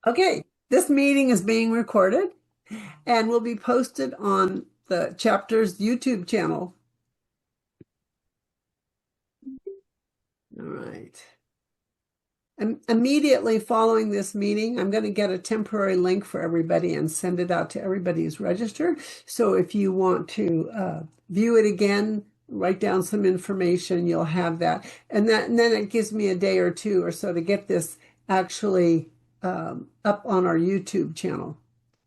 Okay, this meeting is being recorded and will be posted on the chapter's YouTube channel. All right. And immediately following this meeting, I'm going to get a temporary link for everybody and send it out to everybody who's registered. So if you want to view it again, write down some information, you'll have that. And then it gives me a day or two or so to get this actually up on our YouTube channel.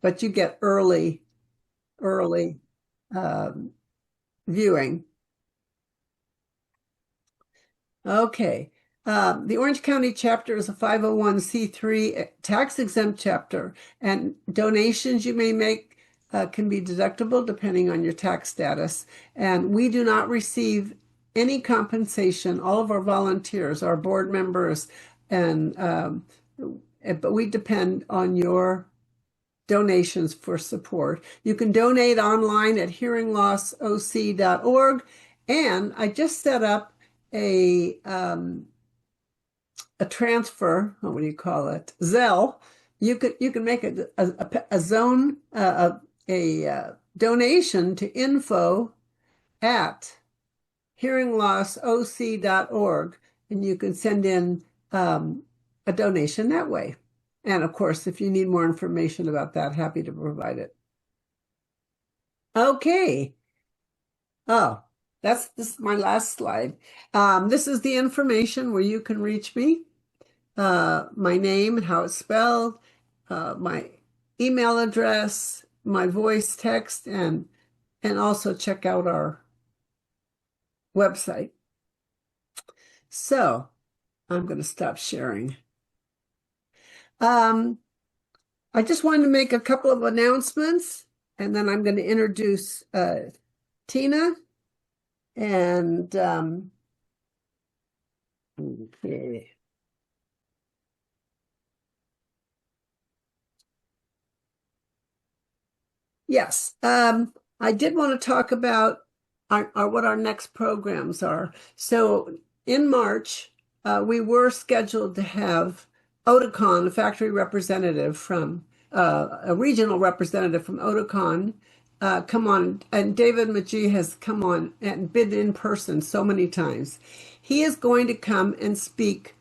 But you get early um, viewing. Okay. The Orange County Chapter is a 501c3 tax-exempt chapter, and donations you may make can be deductible depending on your tax status. And we do not receive any compensation. All of our volunteers, our board members, and but we depend on your donations for support. You can donate online at hearinglossoc.org, and I just set up a transfer. What do you call it? Zelle. You can make a zone a donation to info at hearinglossoc.org, and you can send in a donation that way. And of course, if you need more information about that, happy to provide it. Okay. Oh, this is my last slide. This is the information where you can reach me. My name and how it's spelled, my email address, my voice text, and also check out our website. So I'm going to stop sharing. I just wanted to make a couple of announcements, and then I'm going to introduce Tina. And okay. Yes, I did want to talk about what our next programs are. So in March, we were scheduled to have Oticon, a factory representative from a regional representative from Oticon, come on, and David McGee has come on and been in person so many times. He is going to come and speak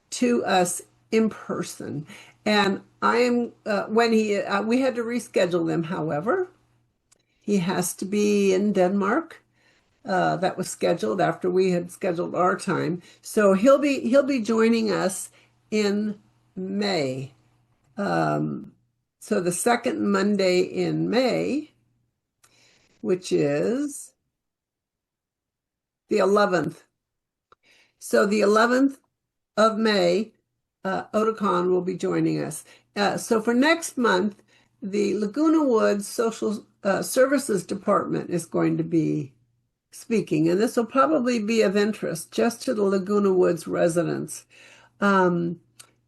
to us in person. And I am when we had to reschedule them, however, he has to be in Denmark. That was scheduled after we had scheduled our time. So he'll be joining us in May. So the second Monday in May, which is the 11th. So the 11th of May, Oticon will be joining us. So for next month, the Laguna Woods Social Services Department is going to be speaking, and this will probably be of interest just to the Laguna Woods residents.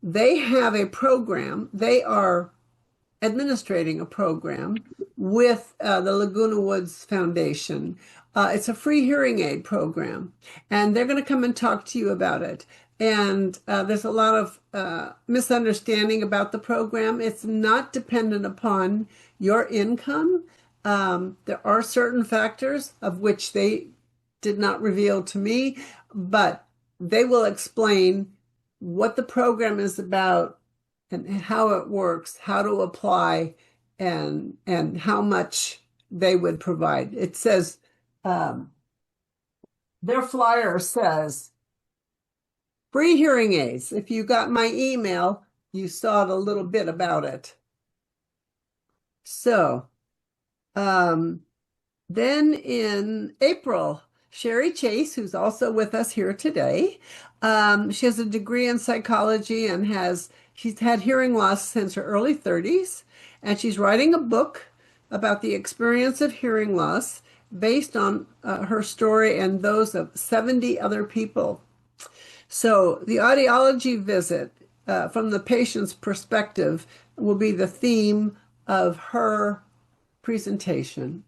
They have a program. They are administrating a program with the Laguna Woods Foundation. It's a free hearing aid program, and they're going to come and talk to you about it. And there's a lot of misunderstanding about the program. It's not dependent upon your income. There are certain factors of which they did not reveal to me, but they will explain what the program is about and how it works, how to apply, and how much they would provide. It says their flyer says free hearing aids. If you got my email, you saw a little bit about it. So then in April, Sherry Chase, who's also with us here today, she has a degree in psychology and she's had hearing loss since her early 30s, and she's writing a book about the experience of hearing loss based on her story and those of 70 other people. So the audiology visit from the patient's perspective will be the theme of her presentation.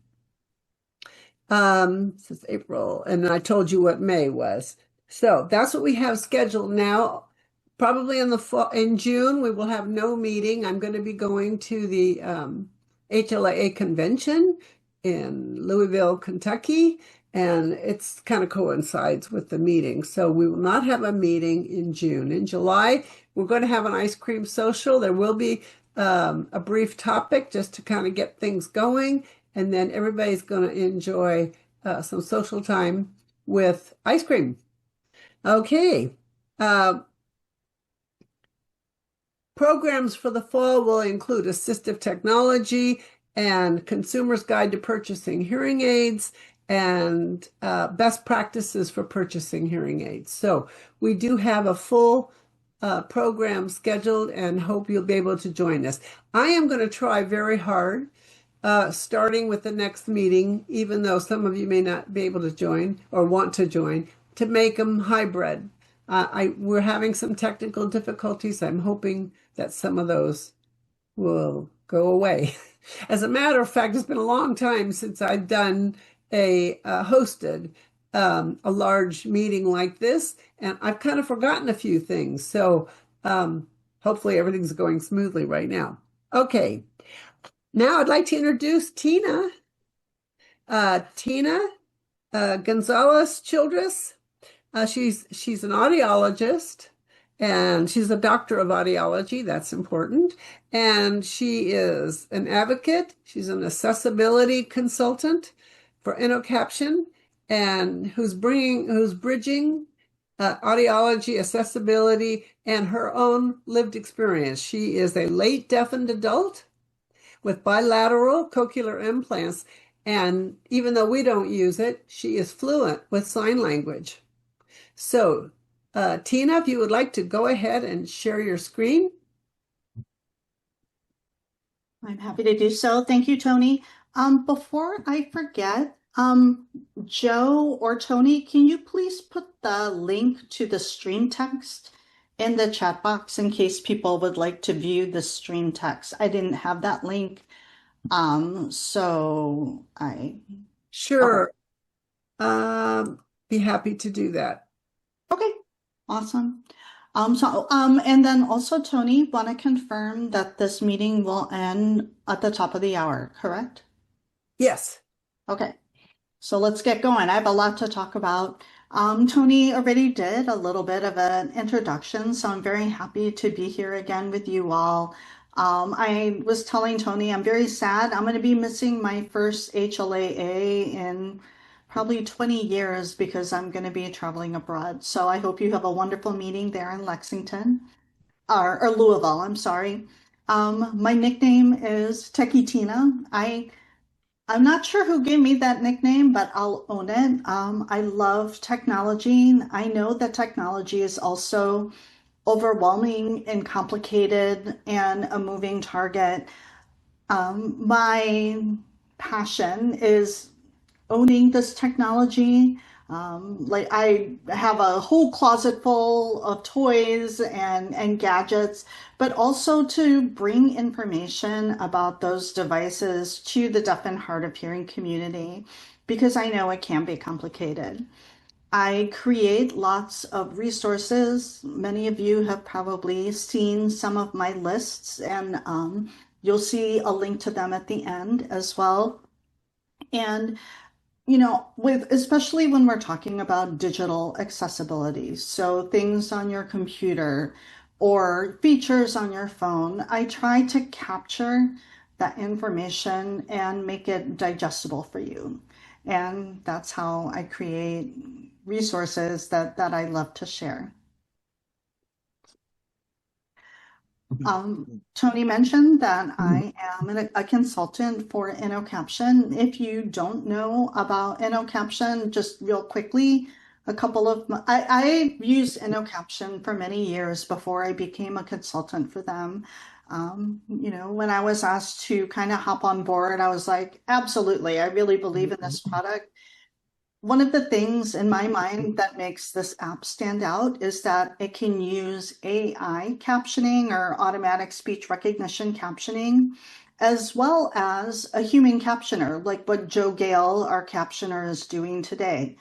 Since April, and I told you what May was. So that's what we have scheduled now. Probably in the fall, in June, we will have no meeting. I'm going to be going to the HLAA convention in Louisville, Kentucky, and it's kind of coincides with the meeting. So we will not have a meeting in June. In July, we're going to have an ice cream social. There will be a brief topic just to kind of get things going, and then everybody's going to enjoy some social time with ice cream. Okay. Uh, Programs for the fall will include assistive technology and Consumer's Guide to Purchasing Hearing Aids and best practices for purchasing hearing aids. So we do have a full program scheduled and hope you'll be able to join us. I am going to try very hard, starting with the next meeting, even though some of you may not be able to join or want to join, to make them hybrid. We're having some technical difficulties. I'm hoping that some of those will go away. As a matter of fact, it's been a long time since I've done hosted a large meeting like this, and I've kind of forgotten a few things. So hopefully everything's going smoothly right now. Okay, now I'd like to introduce Tina. Tina Gonzalez Childress. She's an audiologist, and she's a doctor of audiology. That's important. And she is an advocate. She's an accessibility consultant for InnoCaption, and who's bridging audiology, accessibility, and her own lived experience. She is a late deafened adult with bilateral cochlear implants, and even though we don't use it, she is fluent with sign language. So, Tina, if you would like to go ahead and share your screen. I'm happy to do so. Thank you, Tony. Before I forget, Joe or Tony, can you please put the link to the stream text in the chat box in case people would like to view the stream text? I didn't have that link. Sure. Be happy to do that. Okay, awesome. And then also, Tony, want to confirm that this meeting will end at the top of the hour, correct? Yes. Okay, so let's get going. I have a lot to talk about. Tony already did a little bit of an introduction, so I'm very happy to be here again with you all. I was telling Tony I'm very sad. I'm going to be missing my first HLAA in probably 20 years because I'm going to be traveling abroad. So I hope you have a wonderful meeting there in Lexington, or Louisville, I'm sorry. My nickname is Techie Tina. I'm not sure who gave me that nickname, but I'll own it. I love technology. I know that technology is also overwhelming and complicated and a moving target. My passion is owning this technology. Like I have a whole closet full of toys and gadgets, but also to bring information about those devices to the deaf and hard of hearing community, because I know it can be complicated. I create lots of resources. Many of you have probably seen some of my lists, and you'll see a link to them at the end as well. And with especially when we're talking about digital accessibility, so things on your computer or features on your phone, I try to capture that information and make it digestible for you. And that's how I create resources that I love to share. Tony mentioned that I am a consultant for InnoCaption. If you don't know about InnoCaption, just real quickly, I used InnoCaption for many years before I became a consultant for them. When I was asked to kind of hop on board, I was like, absolutely, I really believe in this product. One of the things in my mind that makes this app stand out is that it can use AI captioning or automatic speech recognition captioning, as well as a human captioner, like what Joe Gale, our captioner, is doing today.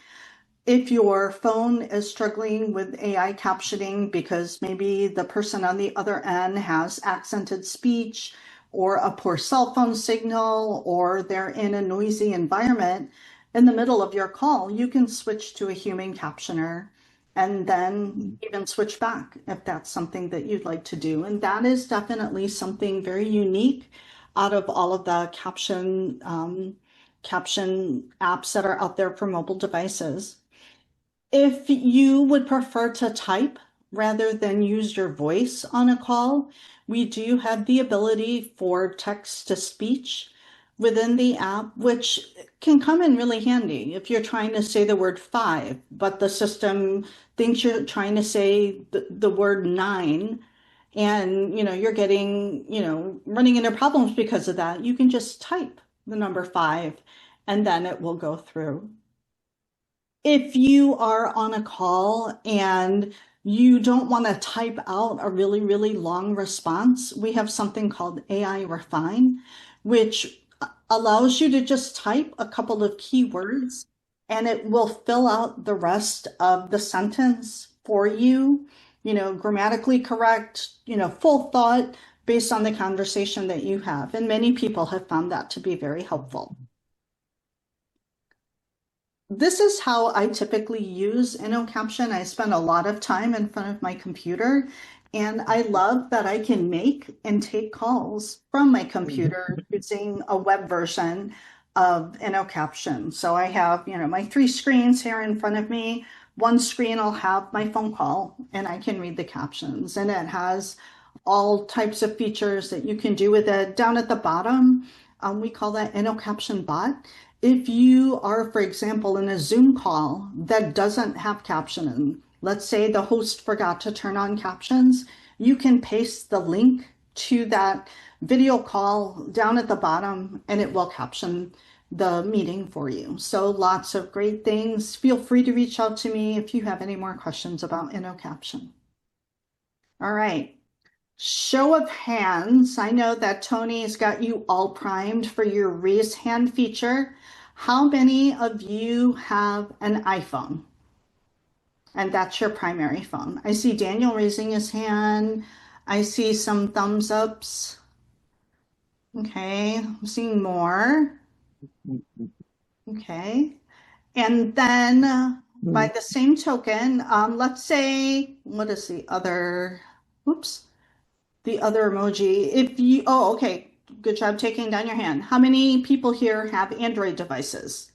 If your phone is struggling with AI captioning because maybe the person on the other end has accented speech or a poor cell phone signal or they're in a noisy environment in the middle of your call, you can switch to a human captioner and then even switch back if that's something that you'd like to do. And that is definitely something very unique out of all of the caption apps that are out there for mobile devices. If you would prefer to type rather than use your voice on a call, we do have the ability for text to speech within the app, which can come in really handy if you're trying to say the word five, but the system thinks you're trying to say the word nine, and you're getting, running into problems because of that. You can just type the number five and then it will go through. If you are on a call and you don't want to type out a really, really long response, we have something called AI Refine, which allows you to just type a couple of keywords and it will fill out the rest of the sentence for you, grammatically correct, full thought based on the conversation that you have. And many people have found that to be very helpful. This is how I typically use InnoCaption. I spend a lot of time in front of my computer, and I love that I can make and take calls from my computer using a web version of InnoCaption. So I have, my three screens here in front of me. One screen I'll have my phone call, and I can read the captions, and it has all types of features that you can do with it. Down at the bottom, we call that InnoCaption Bot. If you are, for example, in a Zoom call that doesn't have captioning, let's say the host forgot to turn on captions, you can paste the link to that video call down at the bottom and it will caption the meeting for you. So lots of great things. Feel free to reach out to me if you have any more questions about InnoCaption. All right. Show of hands. I know that Tony's got you all primed for your raise hand feature. How many of you have an iPhone? And that's your primary phone. I see Daniel raising his hand. I see some thumbs ups. Okay, I'm seeing more. Okay. And then by the same token, let's say, what is the other, oops, the other emoji? If you, oh, okay, good job taking down your hand. How many people here have Android devices?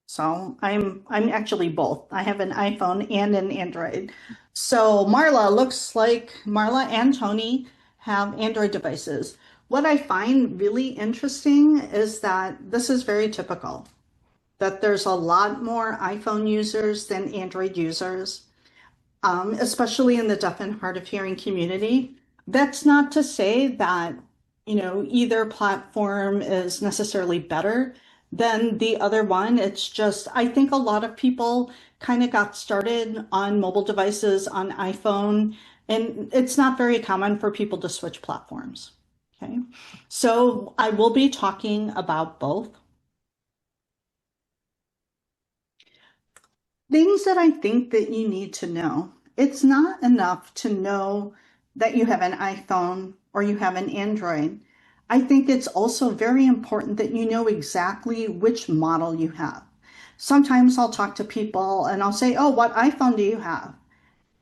So I'm actually both. I have an iPhone and an Android. So Marla, looks like Marla and Tony have Android devices. What I find really interesting is that this is very typical, that there's a lot more iPhone users than Android users, especially in the deaf and hard of hearing community. That's not to say that, either platform is necessarily better than the other one. It's just, I think a lot of people kind of got started on mobile devices on iPhone, and it's not very common for people to switch platforms. Okay, so I will be talking about both. Things that I think that you need to know. It's not enough to know that you have an iPhone or you have an Android. I think it's also very important that you know exactly which model you have. Sometimes I'll talk to people and I'll say, "Oh, what iPhone do you have?"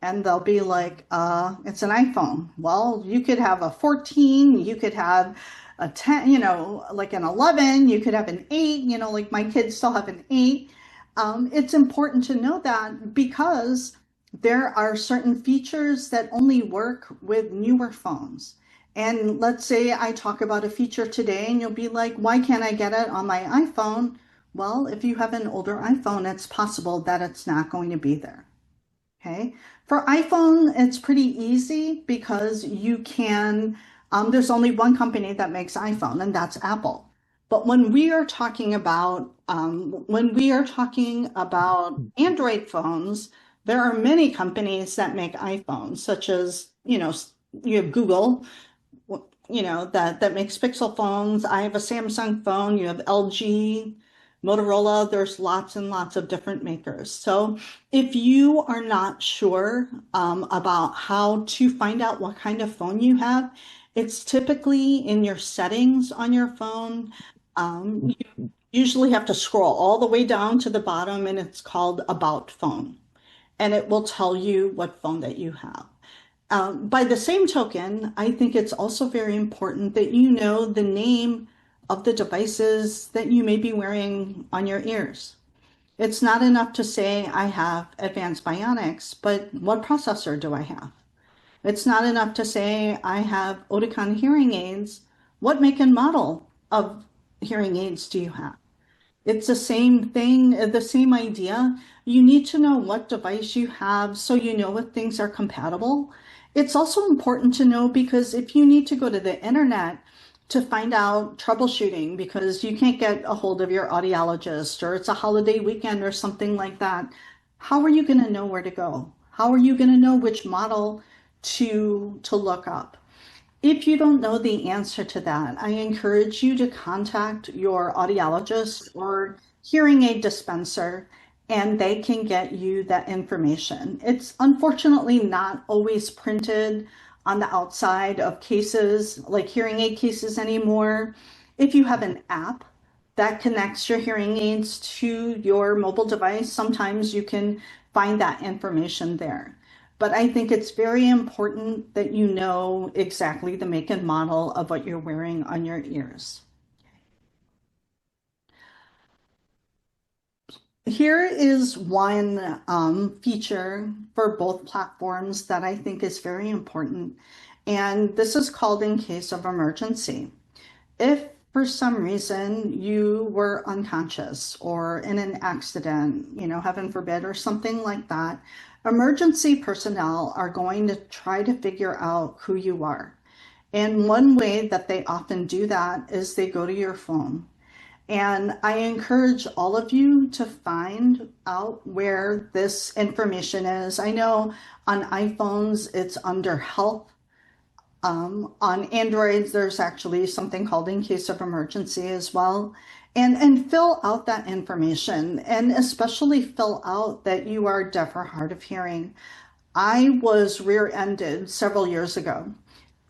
And they'll be like, it's an iPhone. Well, you could have a 14, you could have a 10, like an 11, you could have an 8, like my kids still have an 8. It's important to know that because there are certain features that only work with newer phones. And let's say I talk about a feature today and you'll be like, why can't I get it on my iPhone? Well, if you have an older iPhone, it's possible that it's not going to be there. Okay. For iPhone, it's pretty easy because you can, there's only one company that makes iPhone, and that's Apple. But when we are talking about Android phones, there are many companies that make iPhones, such as, you have Google, that makes Pixel phones. I have a Samsung phone. You have LG. Motorola, there's lots and lots of different makers. So if you are not sure about how to find out what kind of phone you have, it's typically in your settings on your phone. You usually have to scroll all the way down to the bottom, and it's called About Phone, and it will tell you what phone that you have. By the same token, I think it's also very important that you know the name of the devices that you may be wearing on your ears. It's not enough to say I have advanced bionics, but what processor do I have? It's not enough to say I have Oticon hearing aids. What make and model of hearing aids do you have? It's the same thing, the same idea. You need to know what device you have so you know what things are compatible. It's also important to know because if you need to go to the internet to find out troubleshooting because you can't get a hold of your audiologist or it's a holiday weekend or something like that, how are you going to know where to go? How are you going to know which model to look up? If you don't know the answer to that, I encourage you to contact your audiologist or hearing aid dispenser, and they can get you that information. It's unfortunately not always printed on the outside of cases, like hearing aid cases anymore. If you have an app that connects your hearing aids to your mobile device, sometimes you can find that information there. But I think it's very important that you know exactly the make and model of what you're wearing on your ears. Here is one feature for both platforms that I think is very important. And this is called in case of emergency. If for some reason you were unconscious or in an accident, heaven forbid, or something like that, emergency personnel are going to try to figure out who you are. And one way that they often do that is they go to your phone. And I encourage all of you to find out where this information is. I know on iPhones it's under health. On Androids, there's actually something called in case of emergency as well. And fill out that information and especially fill out that you are deaf or hard of hearing. I was rear-ended several years ago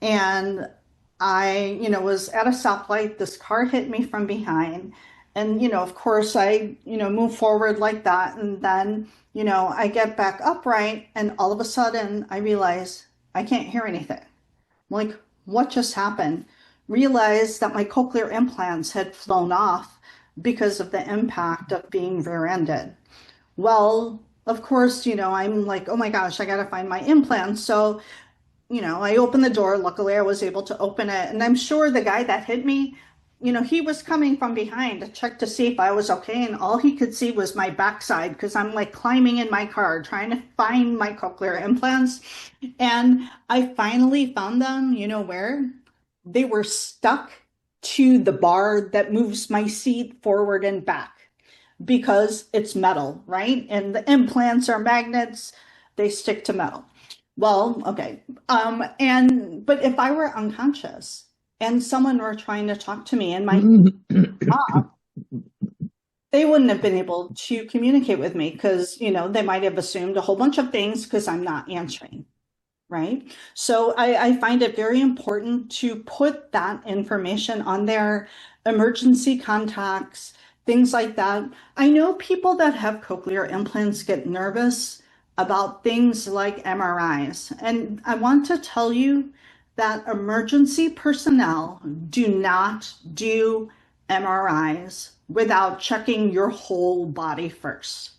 and I was at a stoplight. This car hit me from behind. And, of course, I move forward like that. And then, I get back upright and all of a sudden I realize I can't hear anything. I'm like, what just happened? Realized that my cochlear implants had flown off because of the impact of being rear-ended. Well, of course, I'm like, oh my gosh, I got to find my implants. So, I opened the door. Luckily, I was able to open it. And I'm sure the guy that hit me, he was coming from behind to check to see if I was okay. And all he could see was my backside because I'm like climbing in my car trying to find my cochlear implants. And I finally found them, where? They were stuck to the bar that moves my seat forward and back because it's metal, right? And the implants are magnets, they stick to metal. Well, okay. But if I were unconscious and someone were trying to talk to me and my they wouldn't have been able to communicate with me because, they might have assumed a whole bunch of things because I'm not answering. Right? So I find it very important to put that information on their emergency contacts, things like that. I know people that have cochlear implants get nervous about things like MRIs. And I want to tell you that emergency personnel do not do MRIs without checking your whole body first.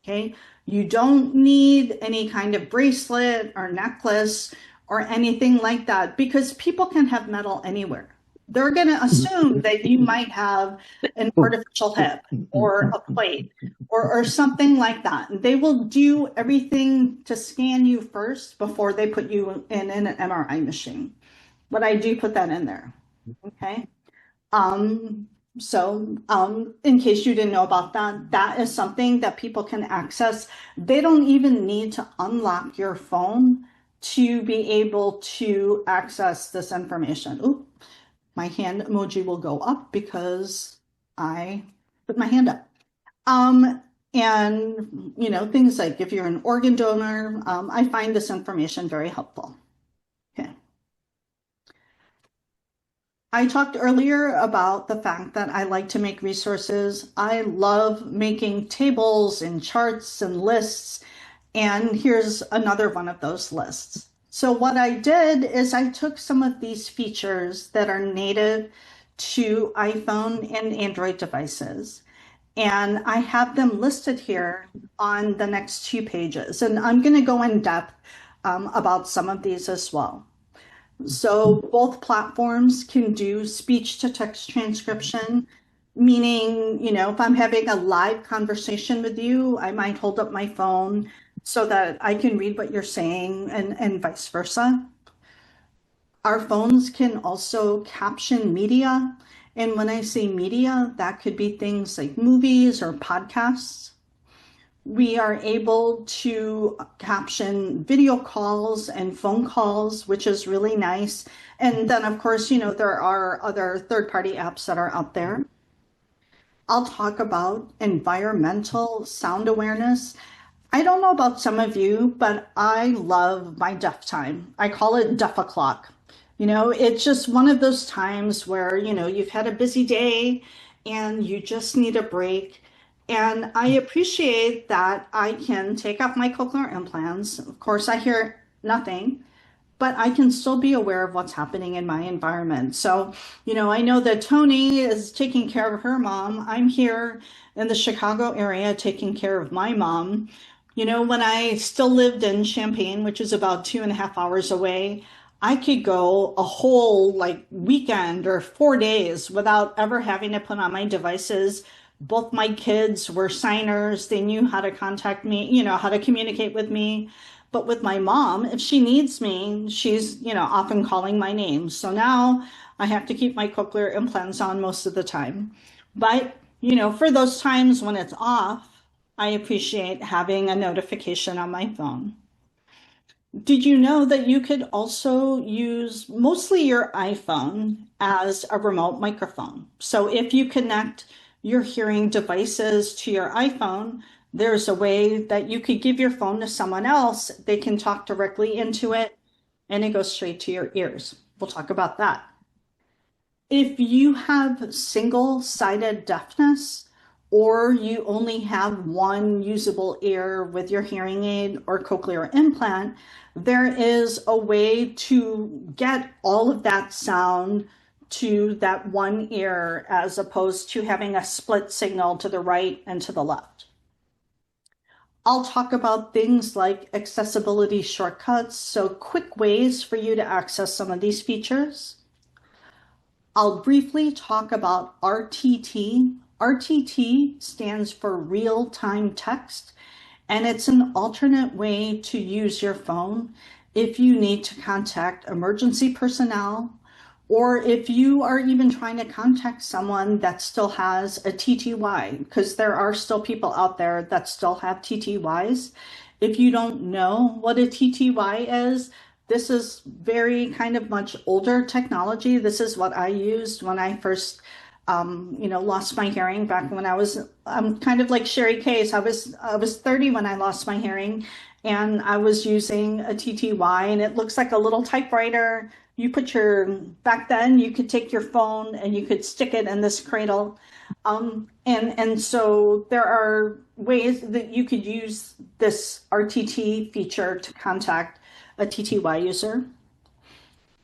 Okay? You don't need any kind of bracelet or necklace or anything like that because people can have metal anywhere. They're going to assume that you might have an artificial hip or a plate or something like that. They will do everything to scan you first before they put you in an MRI machine. But I do put that in there. Okay. In case you didn't know about that, that is something that people can access. They don't even need to unlock your phone to be able to access this information. Oop, my hand emoji will go up because I put my hand up. And, things like if you're an organ donor, I find this information very helpful. Okay. I talked earlier about the fact that I like to make resources. I love making tables and charts and lists. And here's another one of those lists. So what I did is I took some of these features that are native to iPhone and Android devices, and I have them listed here on the next 2 pages. And I'm going to go in depth about some of these as well. So both platforms can do speech to text transcription, meaning, if I'm having a live conversation with you, I might hold up my phone so that I can read what you're saying and vice versa. Our phones can also caption media. And when I say media, that could be things like movies or podcasts. We are able to caption video calls and phone calls, which is really nice. And then, of course, there are other third-party apps that are out there. I'll talk about environmental sound awareness. I don't know about some of you, but I love my deaf time. I call it deaf o'clock. It's just one of those times where, you've had a busy day and you just need a break. And I appreciate that I can take off my cochlear implants. Of course, I hear nothing, but I can still be aware of what's happening in my environment. So, I know that Tony is taking care of her mom. I'm here in the Chicago area taking care of my mom. When I still lived in Champaign, which is about 2.5 hours away, I could go a whole weekend or 4 days without ever having to put on my devices. Both my kids were signers. They knew how to contact me, how to communicate with me. But with my mom, if she needs me, she's, often calling my name. So now I have to keep my cochlear implants on most of the time. But, for those times when it's off, I appreciate having a notification on my phone. Did you know that you could also use mostly your iPhone as a remote microphone? So if you connect your hearing devices to your iPhone, there's a way that you could give your phone to someone else. They can talk directly into it and it goes straight to your ears. We'll talk about that. If you have single-sided deafness, or you only have one usable ear with your hearing aid or cochlear implant, there is a way to get all of that sound to that one ear as opposed to having a split signal to the right and to the left. I'll talk about things like accessibility shortcuts, so quick ways for you to access some of these features. I'll briefly talk about RTT. RTT stands for real-time text, and it's an alternate way to use your phone if you need to contact emergency personnel, or if you are even trying to contact someone that still has a TTY, because there are still people out there that still have TTYs. If you don't know what a TTY is, this is very kind of much older technology. This is what I used when I first lost my hearing back when I was, kind of like Sherry Case. I was 30 when I lost my hearing, and I was using a TTY, and it looks like a little typewriter. Back then you could take your phone and you could stick it in this cradle. And so there are ways that you could use this RTT feature to contact a TTY user.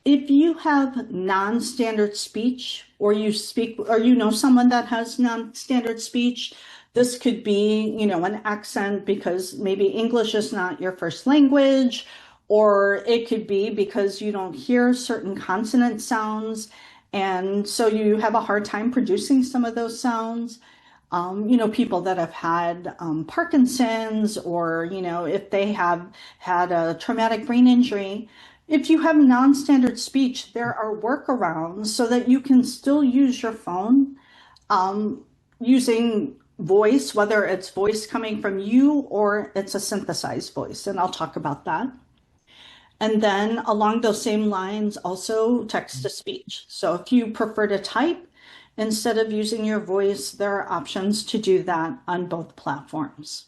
If you have non-standard speech, or you speak, or someone that has non-standard speech, this could be, an accent because maybe English is not your first language, or it could be because you don't hear certain consonant sounds, and so you have a hard time producing some of those sounds. People that have had Parkinson's, or, if they have had a traumatic brain injury. If you have non-standard speech, there are workarounds so that you can still use your phone using voice, whether it's voice coming from you or it's a synthesized voice, and I'll talk about that. And then along those same lines, also text to speech. So if you prefer to type, Instead of using your voice, there are options to do that on both platforms.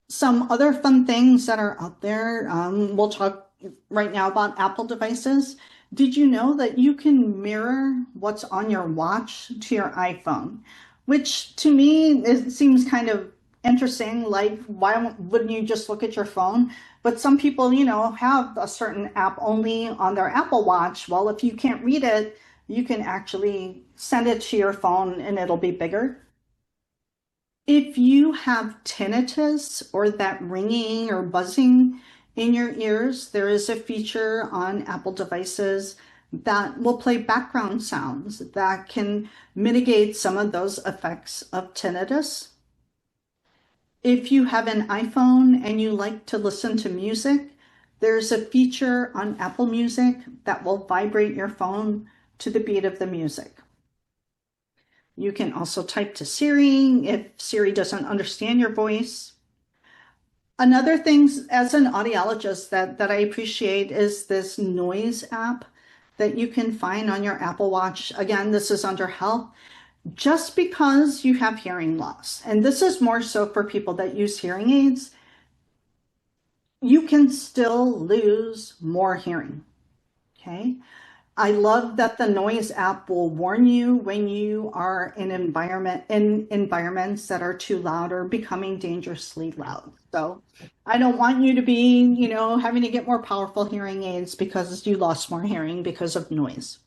Some other fun things that are out there, we'll talk right now about Apple devices. Did you know that you can mirror what's on your watch to your iPhone? Which to me, it seems kind of interesting. Like, why wouldn't you just look at your phone? But some people, have a certain app only on their Apple Watch. Well, if you can't read it, you can actually send it to your phone and it'll be bigger. If you have tinnitus or that ringing or buzzing in your ears, there is a feature on Apple devices that will play background sounds that can mitigate some of those effects of tinnitus. If you have an iPhone and you like to listen to music, there's a feature on Apple Music that will vibrate your phone to the beat of the music. You can also type to Siri if Siri doesn't understand your voice. Another thing as an audiologist that I appreciate is this noise app that you can find on your Apple Watch. Again, this is under health. Just because you have hearing loss, and this is more so for people that use hearing aids, you can still lose more hearing. Okay. I love that the noise app will warn you when you are in environments that are too loud or becoming dangerously loud. So I don't want you to be, having to get more powerful hearing aids because you lost more hearing because of noise.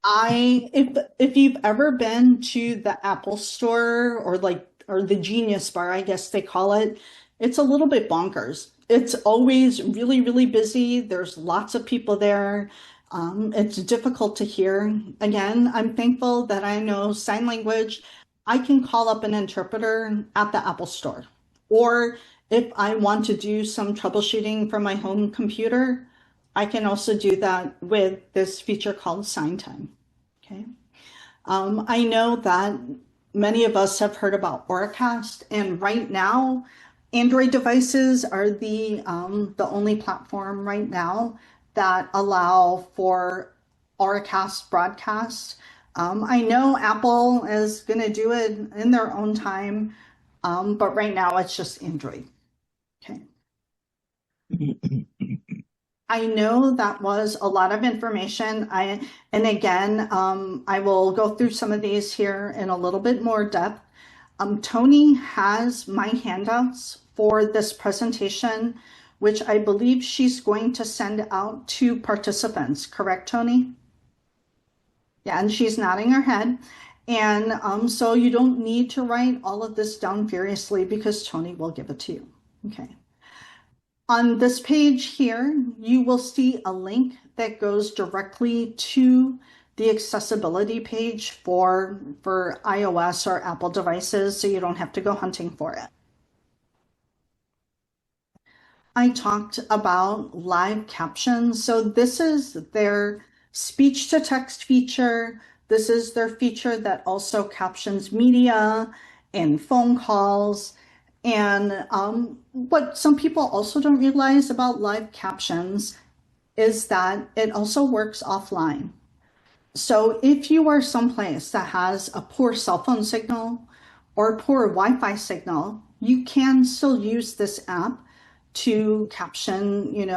If you've ever been to the Apple Store or the Genius Bar, I guess they call it, it's a little bit bonkers. It's always really, really busy. There's lots of people there. It's difficult to hear. Again, I'm thankful that I know sign language. I can call up an interpreter at the Apple Store. Or if I want to do some troubleshooting from my home computer, I can also do that with this feature called Sign Time. Okay. I know that many of us have heard about Auracast, and right now, Android devices are the only platform right now that allow for Auracast broadcast. I know Apple is going to do it in their own time, but right now it's just Android. Okay. I know that was a lot of information. And again, I will go through some of these here in a little bit more depth. Tony has my handouts for this presentation, which I believe she's going to send out to participants. Correct, Tony? Yeah, and she's nodding her head. And so you don't need to write all of this down furiously because Tony will give it to you. Okay. On this page here, you will see a link that goes directly to the accessibility page for iOS or Apple devices, so you don't have to go hunting for it. I talked about live captions. So this is their speech to text feature. This is their feature that also captions media and phone calls. And what some people also don't realize about live captions is that it also works offline. So if you are someplace that has a poor cell phone signal or poor Wi-Fi signal, you can still use this app to caption,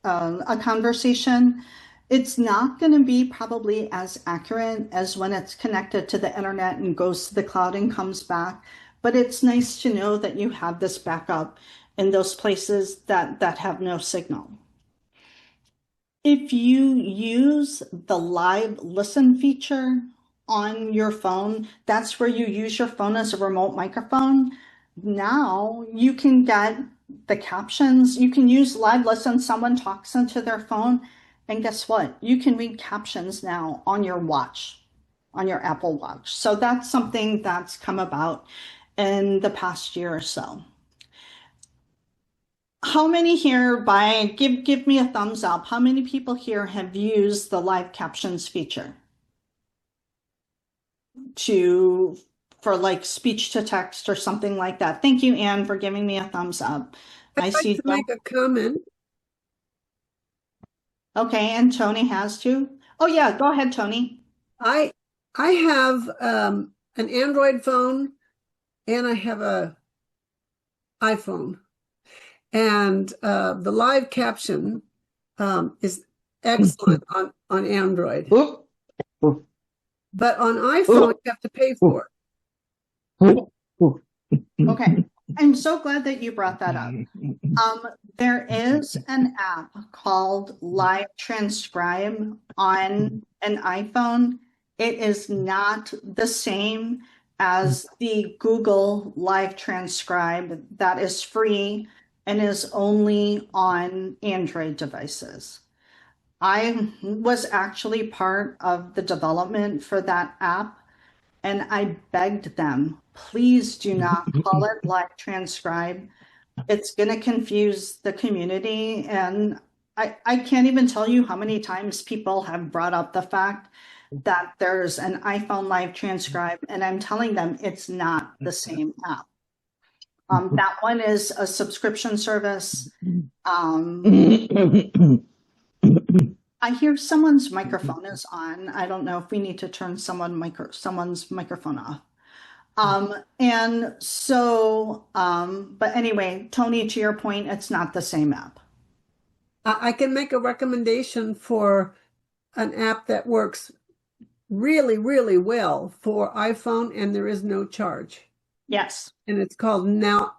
a conversation. It's not going to be probably as accurate as when it's connected to the internet and goes to the cloud and comes back. But it's nice to know that you have this backup in those places that have no signal. If you use the live listen feature on your phone, that's where you use your phone as a remote microphone. Now you can get the captions. You can use live listen. Someone talks into their phone, and guess what? You can read captions now on your watch, on your Apple Watch. So that's something that's come about in the past year or so. How many here give me a thumbs up. How many people here have used the live captions feature for like speech to text or something like that? Thank you, Anne, for giving me a thumbs up. I'd like to make a comment. Okay, and Tony has too. Oh yeah, go ahead, Tony. I I have an Android phone and I have a iPhone. And the live caption is excellent on Android. But on iPhone, you have to pay for Okay. I'm so glad that you brought that up. There is an app called Live Transcribe on an iPhone. It is not the same as the Google Live Transcribe that is free and is only on Android devices. I was actually part of the development for that app, and I begged them, please do not call it Live Transcribe. It's going to confuse the community. And I can't even tell you how many times people have brought up the fact that there's an iPhone Live Transcribe, and I'm telling them it's not the same app. That one is a subscription service. I hear someone's microphone is on. I don't know if we need to turn someone's microphone off. And so, but anyway, Tony, to your point, it's not the same app. I can make a recommendation for an app that works really, really well for iPhone, and there is no charge. Yes. And it's called Now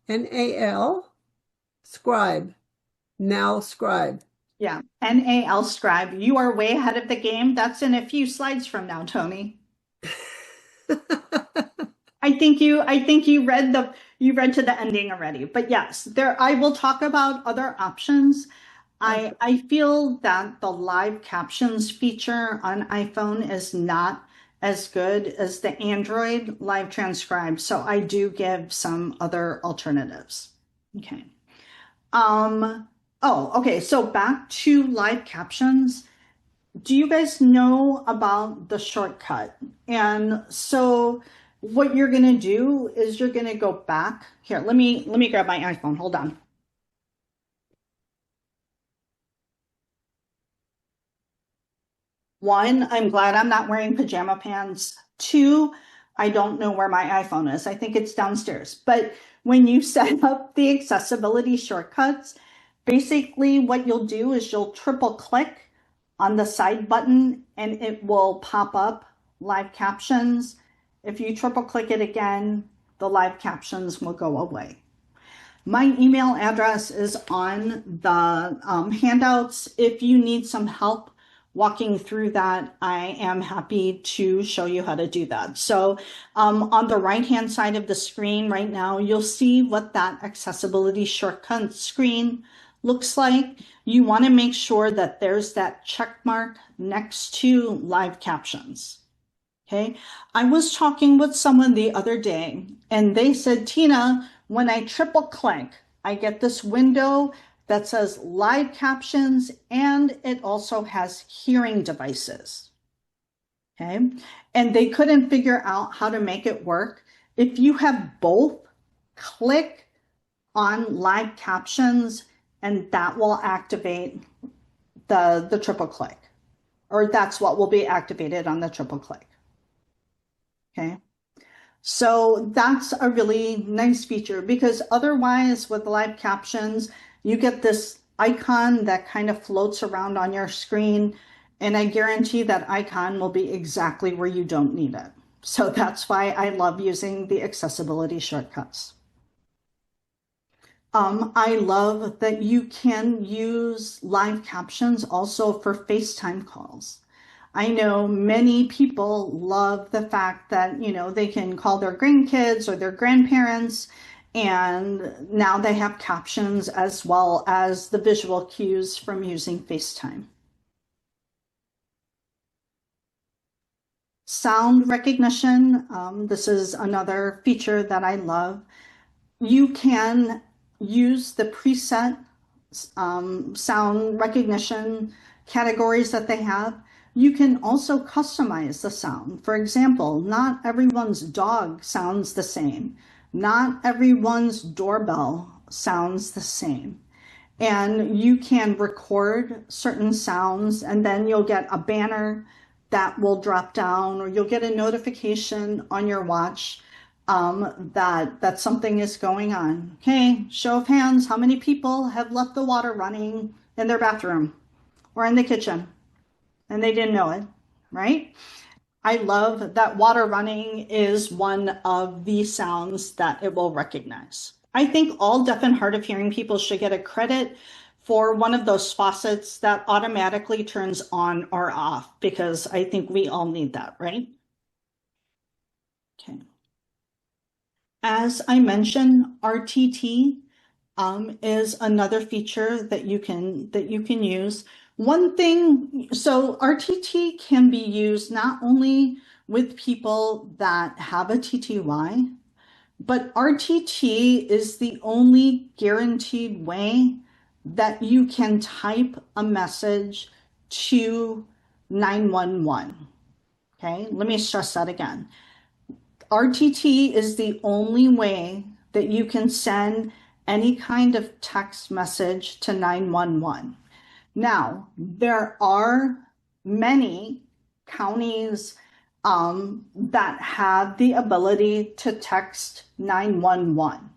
N-A-L Scribe. Now Scribe. Yeah. NAL Scribe. You are way ahead of the game. That's in a few slides from now, Tony. I think you read to the ending already. But yes, I will talk about other options. I feel that the live captions feature on iPhone is not as good as the Android live transcribe. So I do give some other alternatives. Okay. Oh, okay. So back to live captions. Do you guys know about the shortcut? And so what you're going to do is you're going to go back here. Let me grab my iPhone. Hold on. One, I'm glad I'm not wearing pajama pants. Two, I don't know where my iPhone is. I think it's downstairs. But when you set up the accessibility shortcuts, basically what you'll do is you'll triple click on the side button and it will pop up live captions. If you triple click it again, the live captions will go away. My email address is on the handouts. If you need some help walking through that, I am happy to show you how to do that. So on the right-hand side of the screen right now, you'll see what that accessibility shortcut screen looks like. You want to make sure that there's that check mark next to live captions. Okay. I was talking with someone the other day and they said, Tina, when I triple click, I get this window that says live captions and it also has hearing devices. Okay. And they couldn't figure out how to make it work. If you have both, click on live captions and that will activate the triple click, or that's what will be activated on the triple click. Okay. So that's a really nice feature because otherwise with live captions, you get this icon that kind of floats around on your screen. And I guarantee that icon will be exactly where you don't need it. So that's why I love using the accessibility shortcuts. I love that you can use live captions also for FaceTime calls. I know many people love the fact that, they can call their grandkids or their grandparents, and now they have captions as well as the visual cues from using FaceTime. Sound recognition. This is another feature that I love. You can use the preset sound recognition categories that they have. You can also customize the sound. For example, not everyone's dog sounds the same. Not everyone's doorbell sounds the same. and you can record certain sounds, and then you'll get a banner that will drop down, or you'll get a notification on your watch that something is going on. Okay, show of hands, how many people have left the water running in their bathroom or in the kitchen and they didn't know it, right? I love that water running is one of the sounds that it will recognize. I think all deaf and hard of hearing people should get a credit for one of those faucets that automatically turns on or off, because I think we all need that, right? Okay. As I mentioned, RTT is another feature that you can use. One thing, so RTT can be used not only with people that have a TTY, but RTT is the only guaranteed way that you can type a message to 911. Okay, let me stress that again. RTT is the only way that you can send any kind of text message to 911. Now, there are many counties that have the ability to text 911,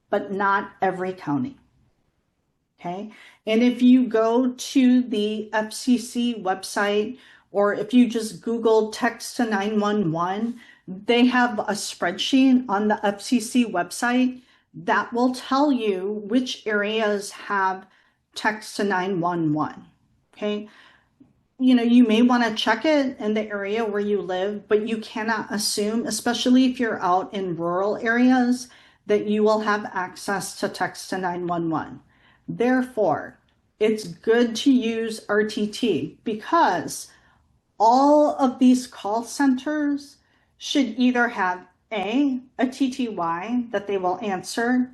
but not every county. Okay. And if you go to the FCC website, or if you just Google text to 911, they have a spreadsheet on the FCC website that will tell you which areas have text to 911. Okay. You may want to check it in the area where you live, but you cannot assume, especially if you're out in rural areas, that you will have access to text to 911. Therefore, it's good to use RTT, because all of these call centers should either have A, a TTY that they will answer,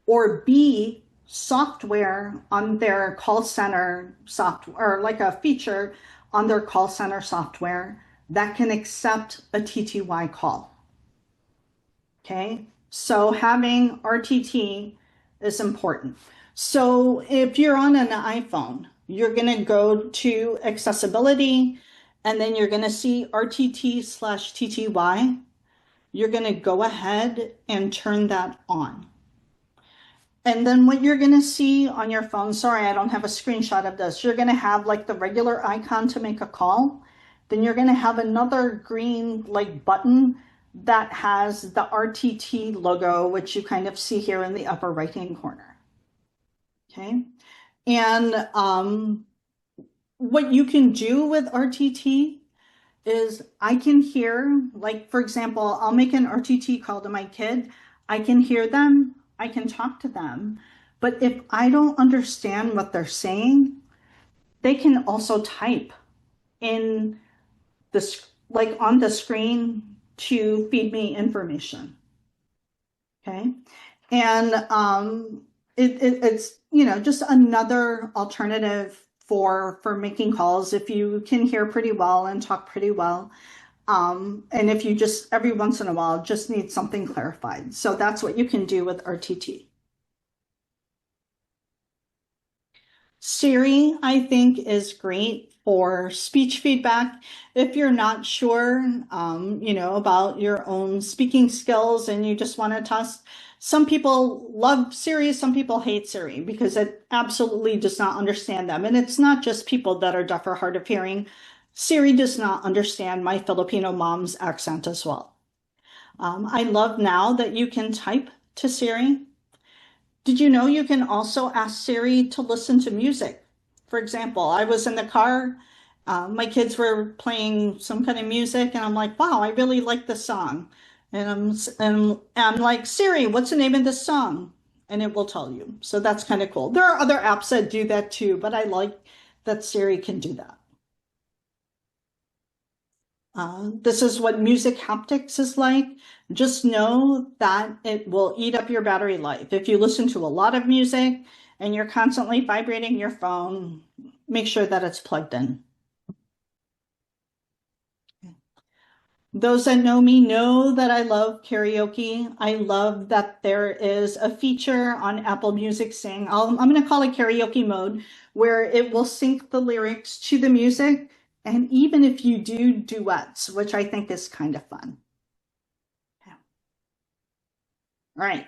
or B, software on their call center software, or like a feature on their call center software that can accept a TTY call. Okay, so having RTT is important. So if you're on an iPhone, you're going to go to accessibility, and then you're going to see RTT/TTY. You're going to go ahead and turn that on. And then what you're going to see on your phone, sorry, I don't have a screenshot of this. You're going to have like the regular icon to make a call. Then you're going to have another green like button that has the RTT logo, which you kind of see here in the upper right-hand corner. Okay. And what you can do with RTT is I can hear, like, for example, I'll make an RTT call to my kid. I can hear them. I can talk to them. But if I don't understand what they're saying, they can also type in this, like on the screen, to feed me information. Okay. And it's, just another alternative for making calls if you can hear pretty well and talk pretty well. And if you just every once in a while just need something clarified. So that's what you can do with RTT. Siri, I think, is great for speech feedback. If you're not sure, about your own speaking skills and you just want to test, some people love Siri, some people hate Siri because it absolutely does not understand them. And it's not just people that are deaf or hard of hearing. Siri does not understand my Filipino mom's accent as well. I love now that you can type to Siri. Did you know you can also ask Siri to listen to music? For example, I was in the car, my kids were playing some kind of music, and I'm like, wow, I really like this song. And I'm like, Siri, what's the name of this song? And it will tell you. So that's kind of cool. There are other apps that do that too, but I like that Siri can do that. This is what music haptics is like. Just know that it will eat up your battery life. If you listen to a lot of music and you're constantly vibrating your phone, make sure that it's plugged in. Those that know me know that I love karaoke. I love that there is a feature on Apple Music Sing. I'm going to call it karaoke mode, where it will sync the lyrics to the music. And even if you do duets, which I think is kind of fun. Okay. All right.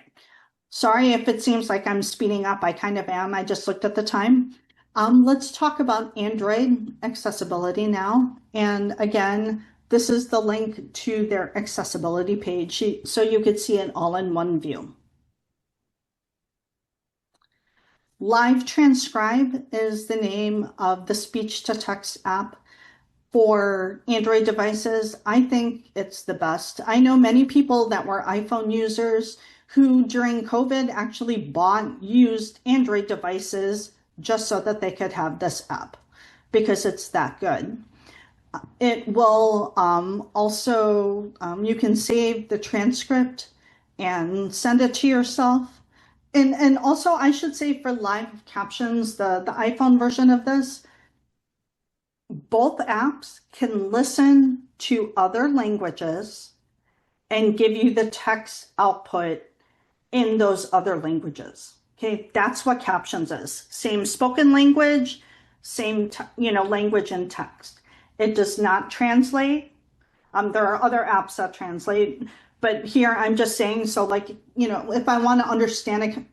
Sorry if it seems like I'm speeding up. I kind of am. I just looked at the time. Let's talk about Android accessibility now. And again, this is the link to their accessibility page, so you could see it all in one view. Live Transcribe is the name of the speech-to-text app for Android devices. I think it's the best. I know many people that were iPhone users who during COVID actually bought used Android devices just so that they could have this app because it's that good. It will also, you can save the transcript and send it to yourself. And also, I should say for live captions, the iPhone version of this, both apps can listen to other languages and give you the text output in those other languages. Okay, that's what Captions is. Same spoken language, same language and text. It does not translate. There are other apps that translate, but here I'm just saying, so like, if I want to understand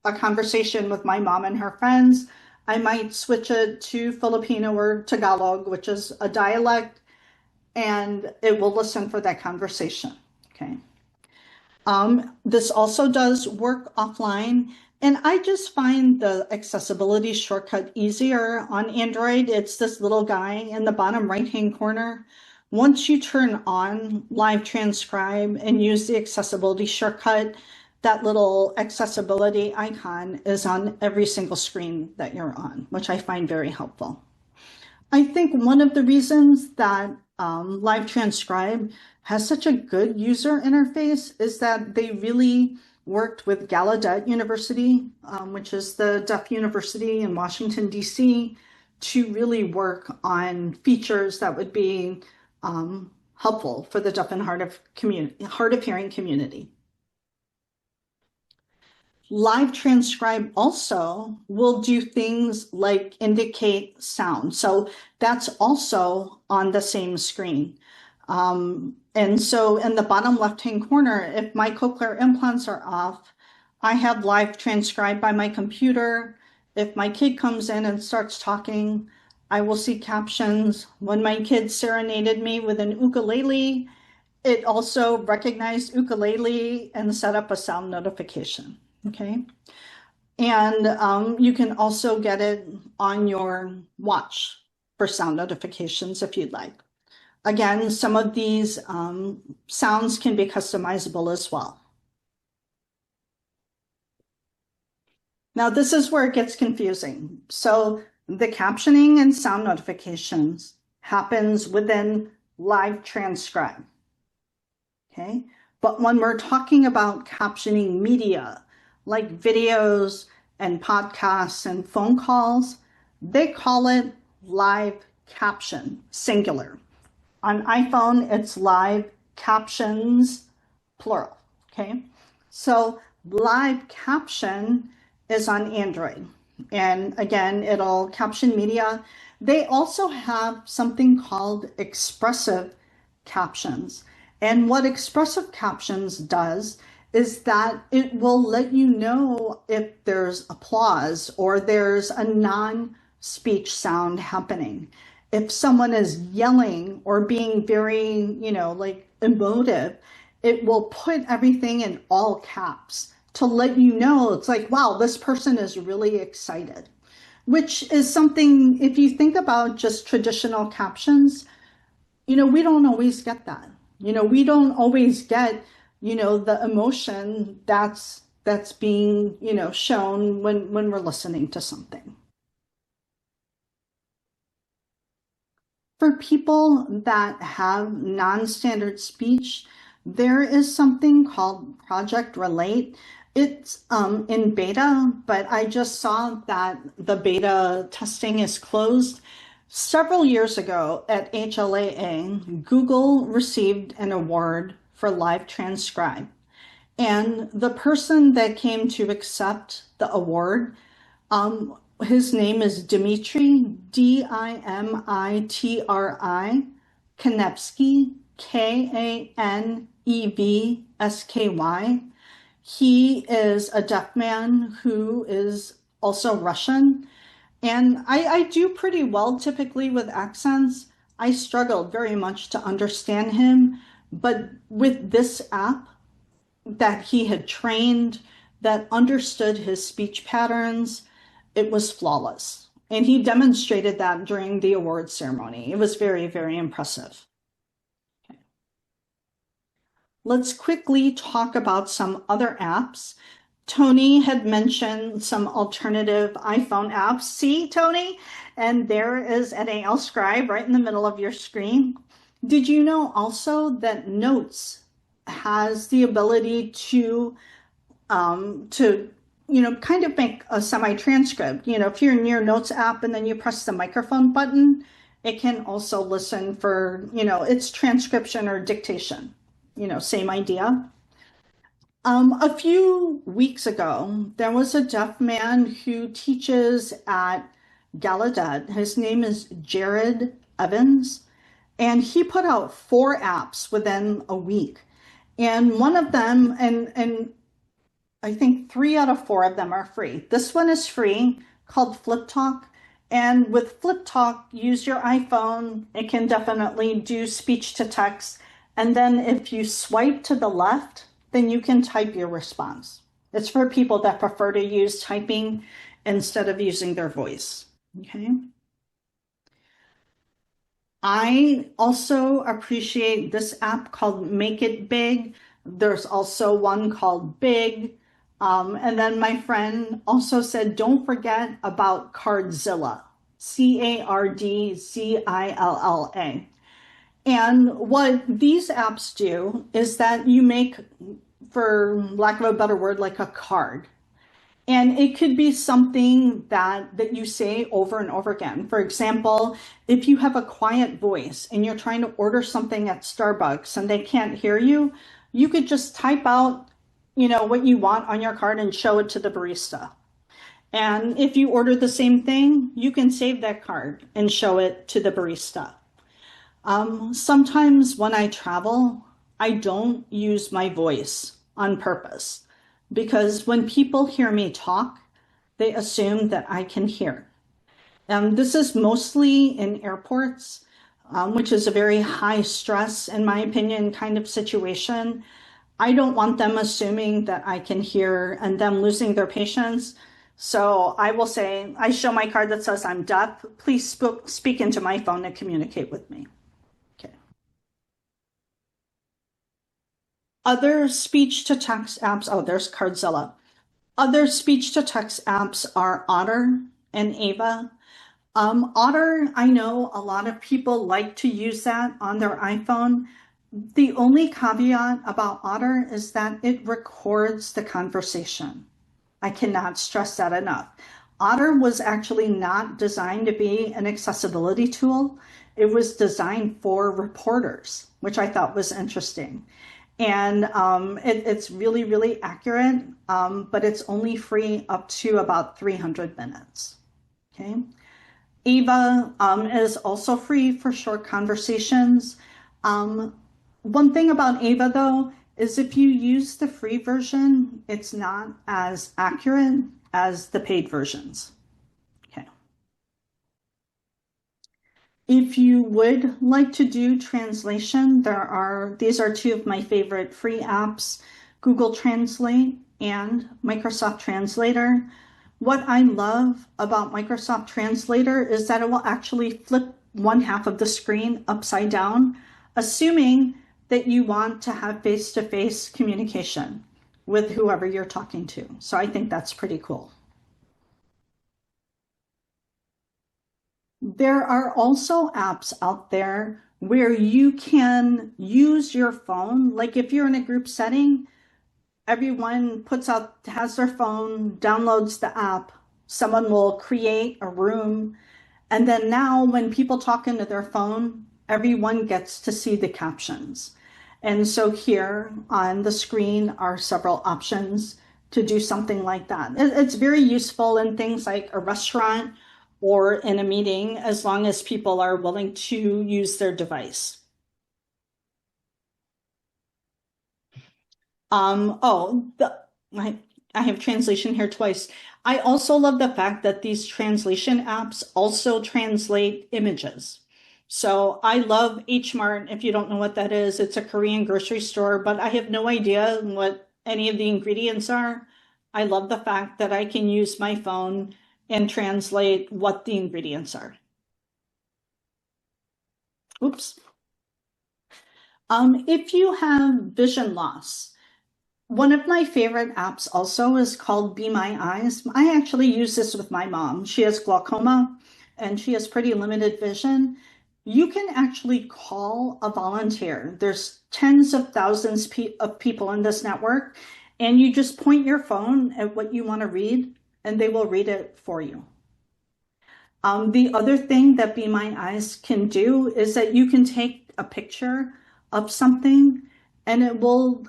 a conversation with my mom and her friends, I might switch it to Filipino or Tagalog, which is a dialect, and it will listen for that conversation. Okay. This also does work offline, and I just find the accessibility shortcut easier on Android. It's this little guy in the bottom right-hand corner. Once you turn on Live Transcribe and use the accessibility shortcut, that little accessibility icon is on every single screen that you're on, which I find very helpful. I think one of the reasons that Live Transcribe has such a good user interface is that they really worked with Gallaudet University, which is the deaf university in Washington, D.C., to really work on features that would be helpful for the deaf and hard of hearing community. Live Transcribe also will do things like indicate sound. So that's also on the same screen. And so in the bottom left-hand corner, if my cochlear implants are off, I have Live Transcribe by my computer. If my kid comes in and starts talking, I will see captions. When my kid serenaded me with an ukulele, it also recognized ukulele and set up a sound notification. Okay. And you can also get it on your watch for sound notifications if you'd like. Again, some of these sounds can be customizable as well. Now, this is where it gets confusing. So the captioning and sound notifications happens within Live Transcribe. Okay. But when we're talking about captioning media, like videos and podcasts and phone calls, they call it live caption, singular. On iPhone, it's live captions, plural. Okay. So live caption is on Android. And again, it'll caption media. They also have something called expressive captions. And what expressive captions does is that it will let you know if there's applause or there's a non-speech sound happening. If someone is yelling or being very, like emotive, it will put everything in all caps to let you know it's like, wow, this person is really excited, which is something, if you think about just traditional captions, we don't always get that. We don't always get, the emotion that's being, shown when we're listening to something. For people that have non-standard speech, there is something called Project Relate. It's in beta, but I just saw that the beta testing is closed. Several years ago at HLAA, Google received an award for live transcribe. And the person that came to accept the award, his name is Dimitri, Dimitri, Kanevsky, Kanevsky. He is a deaf man who is also Russian. And I do pretty well typically with accents. I struggled very much to understand him. But with this app that he had trained, that understood his speech patterns, it was flawless. And he demonstrated that during the award ceremony. It was very, very impressive. Okay. Let's quickly talk about some other apps. Tony had mentioned some alternative iPhone apps. See, Tony? And there is NAL Scribe right in the middle of your screen. Did you know also that Notes has the ability to kind of make a semi-transcript? If you're in your Notes app and then you press the microphone button, it can also listen for, its transcription or dictation. Same idea. A few weeks ago, there was a deaf man who teaches at Gallaudet. His name is Jared Evans, and he put out 4 apps within a week. And one of them, and I think 3 out of 4 of them are free. This one is free, called Flip Talk. And with Flip Talk, use your iPhone. It can definitely do speech to text. And then if you swipe to the left, then you can type your response. It's for people that prefer to use typing instead of using their voice. Okay. I also appreciate this app called Make It Big. There's also one called Big. And then my friend also said, don't forget about Cardzilla, Cardzilla. And what these apps do is that you make, for lack of a better word, like a card. And it could be something that you say over and over again. For example, if you have a quiet voice and you're trying to order something at Starbucks and they can't hear you, you could just type out, what you want on your card and show it to the barista. And if you order the same thing, you can save that card and show it to the barista. Sometimes when I travel, I don't use my voice on purpose because when people hear me talk, they assume that I can hear. This is mostly in airports, which is a very high stress, in my opinion, kind of situation. I don't want them assuming that I can hear and them losing their patience. So I will say, I show my card that says I'm deaf. Please speak into my phone and communicate with me. Okay. Other speech-to-text apps, there's Cardzilla. Other speech-to-text apps are Otter and Ava. Otter, I know a lot of people like to use that on their iPhone. The only caveat about Otter is that it records the conversation. I cannot stress that enough. Otter was actually not designed to be an accessibility tool. It was designed for reporters, which I thought was interesting. And it's really, really accurate, but it's only free up to about 300 minutes. Okay. Ava is also free for short conversations. One thing about Ava, though, is if you use the free version, it's not as accurate as the paid versions. Okay. If you would like to do translation, these are 2 of my favorite free apps, Google Translate and Microsoft Translator. What I love about Microsoft Translator is that it will actually flip one half of the screen upside down, assuming that you want to have face-to-face communication with whoever you're talking to. So I think that's pretty cool. There are also apps out there where you can use your phone. Like if you're in a group setting, everyone has their phone, downloads the app, someone will create a room, And then now when people talk into their phone, everyone gets to see the captions. And so here on the screen are several options to do something like that. It's very useful in things like a restaurant or in a meeting, as long as people are willing to use their device. I have translation here twice. I also love the fact that these translation apps also translate images. So I love H Mart. If you don't know what that is, it's a Korean grocery store, but I have no idea what any of the ingredients are. I love the fact that I can use my phone and translate what the ingredients are. Oops. If you have vision loss, one of my favorite apps also is called Be My Eyes. I actually use this with my mom. She has glaucoma and she has pretty limited vision. You can actually call a volunteer. There's tens of thousands of people in this network, and you just point your phone at what you want to read, and they will read it for you. The other thing that Be My Eyes can do is that you can take a picture of something and it will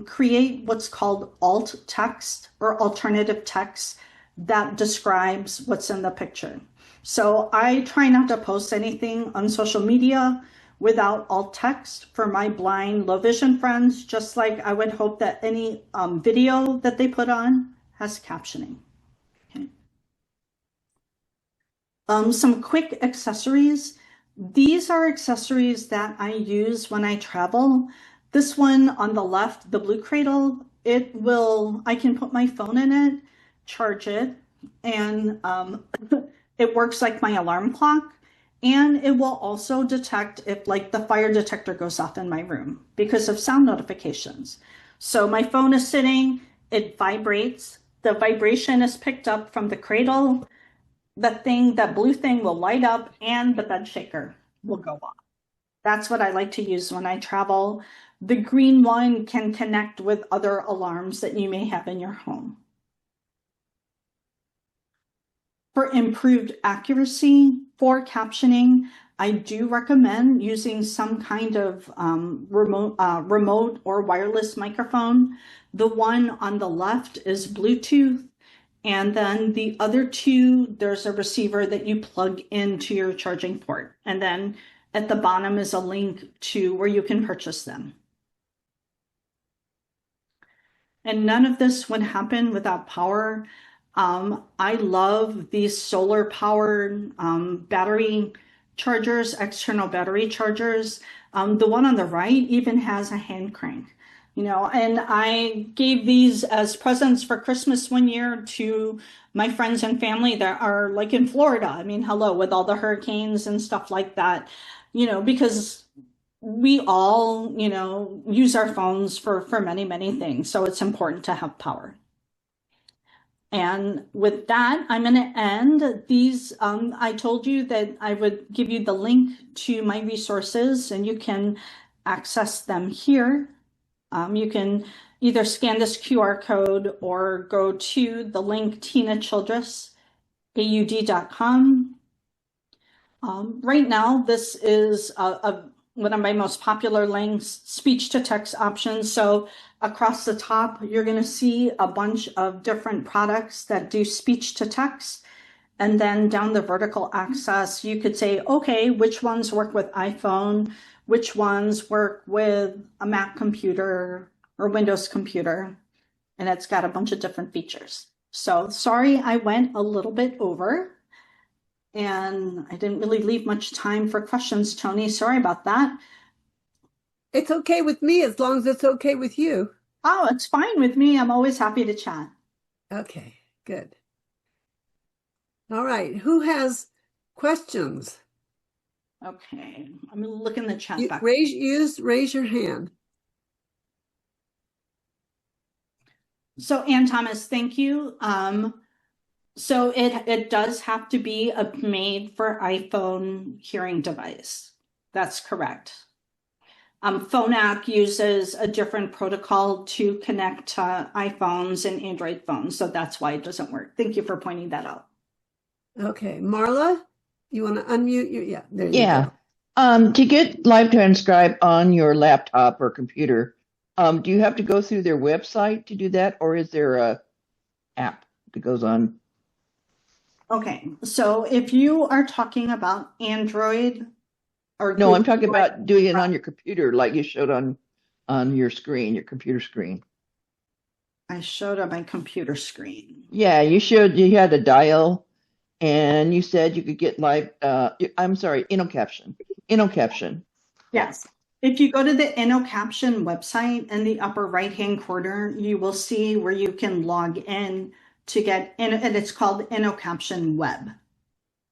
create what's called alt text or alternative text that describes what's in the picture. So I try not to post anything on social media without alt text for my blind, low vision friends, just like I would hope that any video that they put on has captioning. Okay. Some quick accessories. These are accessories that I use when I travel. This one on the left, the blue cradle, I can put my phone in it, charge it, and it works like my alarm clock. And it will also detect if like the fire detector goes off in my room because of sound notifications. So my phone is sitting, it vibrates. The vibration is picked up from the cradle. That blue thing will light up and the bed shaker will go off. That's what I like to use when I travel. The green one can connect with other alarms that you may have in your home. For improved accuracy for captioning, I do recommend using some kind of remote or wireless microphone. The one on the left is Bluetooth. And then the other two, there's a receiver that you plug into your charging port. And then at the bottom is a link to where you can purchase them. And none of this would happen without power. I love these solar powered battery chargers, external battery chargers. The one on the right even has a hand crank. And I gave these as presents for Christmas one year to my friends and family that are like in Florida. I mean, hello, with all the hurricanes and stuff like that, because we all, use our phones for many, many things. So it's important to have power. And with that, I'm going to end these. I told you that I would give you the link to my resources and you can access them here. You can either scan this QR code or go to the link tinachildressaud.com. Right now, this is one of my most popular links, speech to text options. So across the top, you're going to see a bunch of different products that do speech to text. And then down the vertical axis, you could say, okay, which ones work with iPhone? Which ones work with a Mac computer or Windows computer? And it's got a bunch of different features. So sorry, I went a little bit over and I didn't really leave much time for questions, Tony. Sorry about that. It's okay with me as long as it's okay with you. Oh, it's fine with me. I'm always happy to chat. Okay, good. All right, who has questions? Okay, I'm going to look in the chat box. Raise your hand. So Ann Thomas, thank you. So it does have to be a made for iPhone hearing device. That's correct. Phonak uses a different protocol to connect to iPhones and Android phones, so that's why it doesn't work. Thank you for pointing that out. Okay, Marla, You want to unmute you? Yeah, there you Yeah. go. To get live transcribe on your laptop or computer, do you have to go through their website to do that, or is there a app that goes on? Okay, so if you are talking about Android or No, I'm Google, talking about doing it on your computer, like you showed on your screen, your computer screen. I showed on my computer screen. Yeah, you had a dial, and you said you could get live. I'm sorry, InnoCaption, InnoCaption. Yes. If you go to the InnoCaption website in the upper right-hand corner, you will see where you can log in to get in, and it's called InnoCaption Web.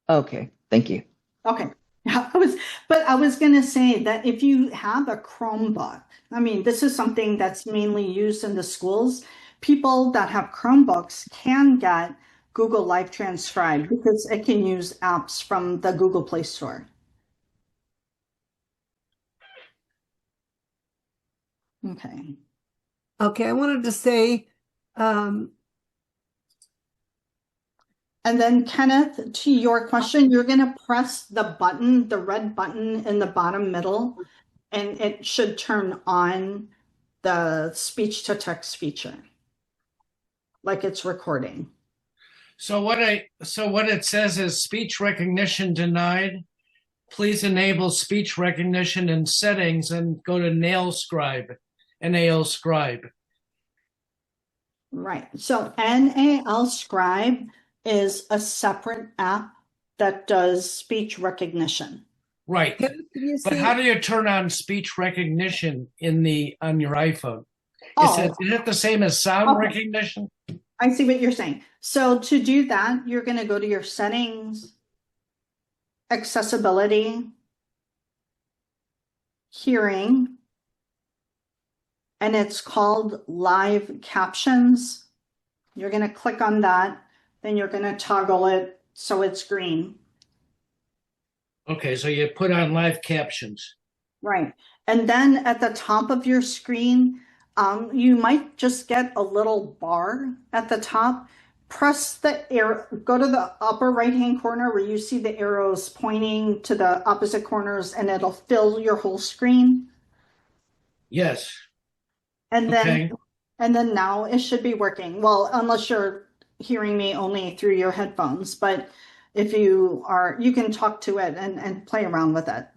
Okay, thank you. Okay. I was going to say that if you have a Chromebook, I mean, this is something that's mainly used in the schools. People that have Chromebooks can get Google Live Transcribe because it can use apps from the Google Play Store. Okay. Okay, I wanted to say, um, And then Kenneth, to your question, you're going to press the button, the red button in the bottom middle, and it should turn on the speech to text feature, like it's recording. So what it says is speech recognition denied. Please enable speech recognition in settings and go to Nail Scribe, NAL Scribe. Right. So NAL Scribe is a separate app that does speech recognition. Right. can you But see? how do you turn on speech recognition on your iPhone? Oh, Is it the same as sound okay. recognition? I see what you're saying. So to do that, you're going to go to your settings, accessibility, hearing, and it's called live captions. You're going to click on that, then you're going to toggle it so it's green. Okay, so you put on live captions. Right. And then at the top of your screen, you might just get a little bar at the top. Press the arrow, go to the upper right-hand corner where you see the arrows pointing to the opposite corners, and it'll fill your whole screen. Yes. And then Okay. and then now it should be working. Well, unless you're hearing me only through your headphones, but if you are, you can talk to it and play around with it.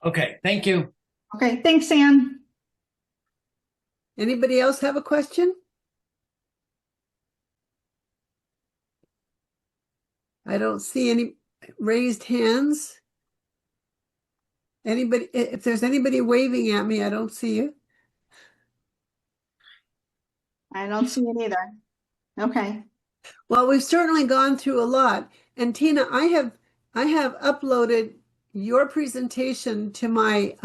Okay. Thank you. Okay, thanks, Anne. Anybody else have a question? I don't see any raised hands. Anybody, if there's anybody waving at me, I don't see you. I don't see it either. Okay. Well, we've certainly gone through a lot. And Tina, I have uploaded your presentation to my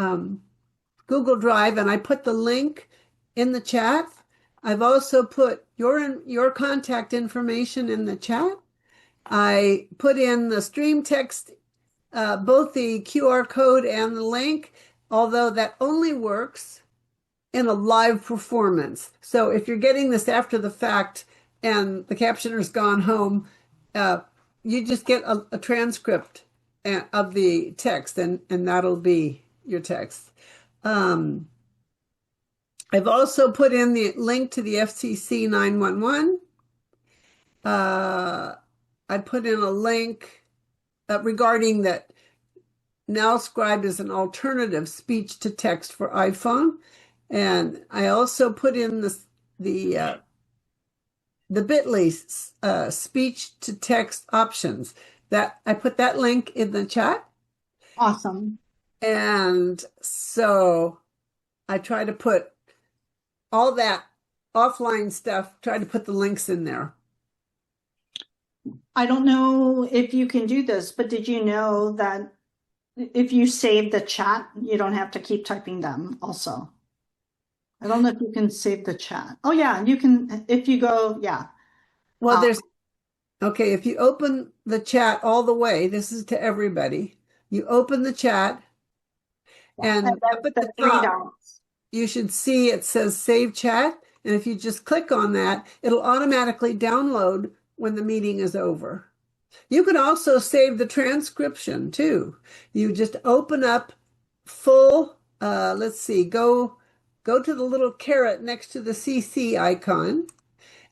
Google Drive, and I put the link in the chat. I've also put your contact information in the chat. I put in the stream text, both the QR code and the link, although that only works in a live performance. So if you're getting this after the fact and the captioner's gone home, you just get a transcript of the text, and that'll be your text. I've also put in the link to the FCC 911. I put in a link regarding that Now Scribe is an alternative speech to text for iPhone. And I also put in the Bitly speech to text options. That I put that link in the chat. Awesome. And so I try to put all that offline stuff, try to put the links in there. I don't know if you can do this, but did you know that if you save the chat, you don't have to keep typing them also? I don't know if you can save the chat. Oh yeah, you can if you go, yeah. Well, okay, if you open the chat all the way, this is to everybody. You open the chat, and And up then at the the three top, dots. you should see it says Save Chat. And if you just click on that, it'll automatically download when the meeting is over. You can also save the transcription too. You just open up full, let's see, go to the little caret next to the CC icon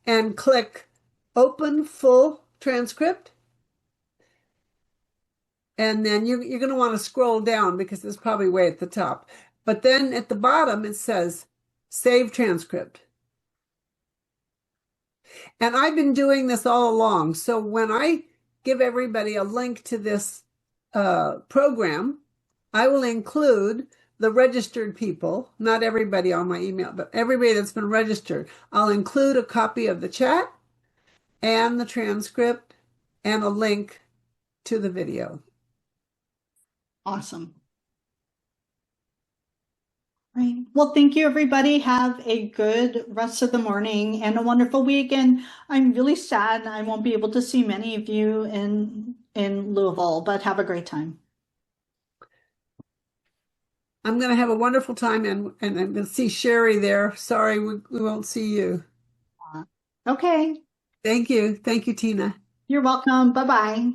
and click Open Full Transcript. And then you're going to want to scroll down because it's probably way at the top. But then at the bottom, it says Save Transcript. And I've been doing this all along. So when I give everybody a link to this program, I will include the registered people, not everybody on my email, but everybody that's been registered. I'll include a copy of the chat and the transcript and a link to the video. Awesome. Right. Well, thank you, everybody. Have a good rest of the morning and a wonderful week. And I'm really sad I won't be able to see many of you in Louisville, but have a great time. I'm going to have a wonderful time, and I'm going to see Sherry there. Sorry, we won't see you. Okay. Thank you. Thank you, Tina. You're welcome. Bye-bye.